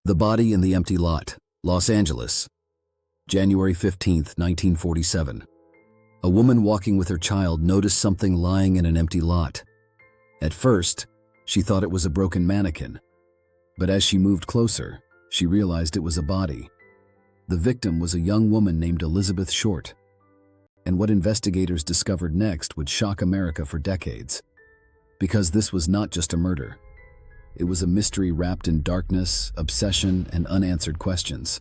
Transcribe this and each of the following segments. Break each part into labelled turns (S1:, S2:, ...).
S1: The Body in the Empty Lot, Los Angeles, January 15, 1947. A woman walking with her child noticed something lying in an empty lot. At first, she thought it was a broken mannequin, but as she moved closer, she realized it was a body. The victim was a young woman named Elizabeth Short, and what investigators discovered next would shock America for decades. Because this was not just a murder. It was a mystery wrapped in darkness, obsession, and unanswered questions.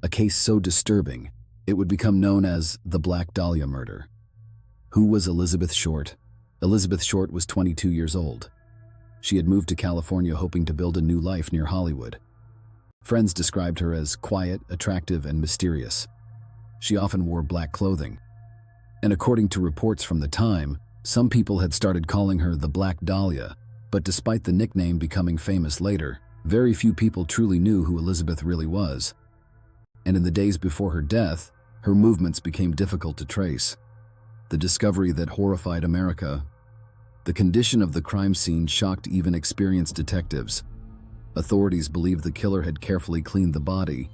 S1: A case so disturbing, it would become known as the Black Dahlia murder. Who was Elizabeth Short? Elizabeth Short was 22 years old. She had moved to California hoping to build a new life near Hollywood. Friends described her as quiet, attractive, and mysterious. She often wore black clothing. And according to reports from the time, some people had started calling her the Black Dahlia, but despite the nickname becoming famous later, very few people truly knew who Elizabeth really was. And in the days before her death, her movements became difficult to trace. The discovery that horrified America. The condition of the crime scene shocked even experienced detectives. Authorities believed the killer had carefully cleaned the body.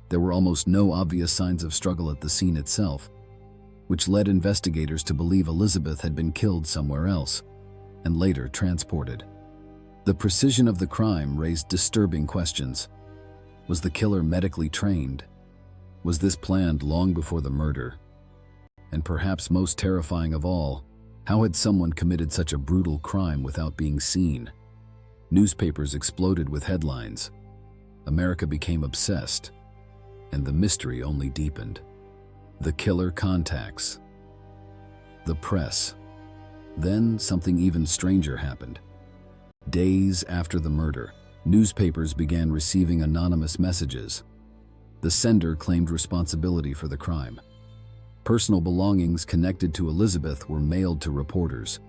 S1: There were almost no obvious signs of struggle at the scene itself, which led investigators to believe Elizabeth had been killed somewhere else and later transported. The precision of the crime raised disturbing questions. Was the killer medically trained? Was this planned long before the murder? And perhaps most terrifying of all, how had someone committed such a brutal crime without being seen? Newspapers exploded with headlines. America became obsessed, and the mystery only deepened. The killer contacts. The press. Then something even stranger happened. Days after the murder, newspapers began receiving anonymous messages. The sender claimed responsibility for the crime. Personal belongings connected to Elizabeth were mailed to reporters.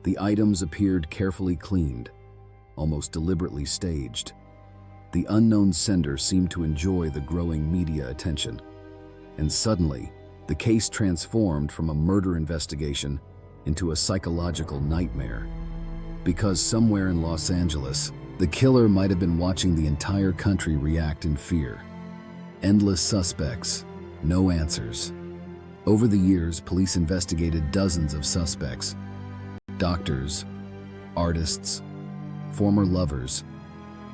S1: The items appeared carefully cleaned, almost deliberately staged. The unknown sender seemed to enjoy the growing media attention. And suddenly, the case transformed from a murder investigation into a psychological nightmare. Because somewhere in Los Angeles, the killer might have been watching the entire country react in fear. Endless suspects, no answers. Over the years, police investigated dozens of suspects. Doctors, artists, former lovers,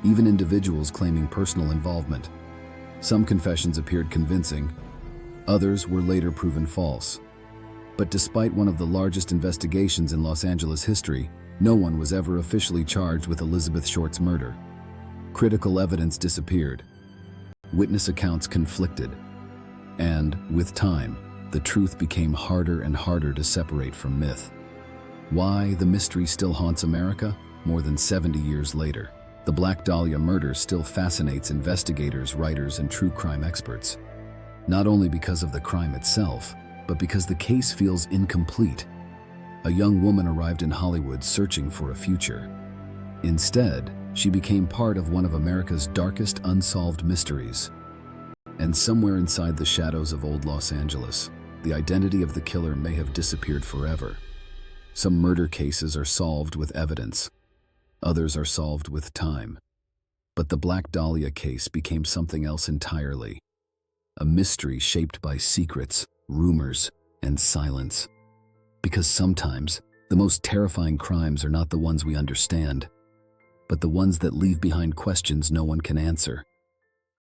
S1: even individuals claiming personal involvement. Some confessions appeared convincing, others were later proven false. But despite one of the largest investigations in Los Angeles history, no one was ever officially charged with Elizabeth Short's murder. Critical evidence disappeared. Witness accounts conflicted. And, with time, the truth became harder and harder to separate from myth. Why the mystery still haunts America? More than 70 years later, the Black Dahlia murder still fascinates investigators, writers, and true crime experts. Not only because of the crime itself, but because the case feels incomplete. A young woman arrived in Hollywood searching for a future. Instead, she became part of one of America's darkest unsolved mysteries. And somewhere inside the shadows of old Los Angeles, the identity of the killer may have disappeared forever. Some murder cases are solved with evidence. Others are solved with time. But the Black Dahlia case became something else entirely. A mystery shaped by secrets, rumors, and silence. Because sometimes, the most terrifying crimes are not the ones we understand, but the ones that leave behind questions no one can answer.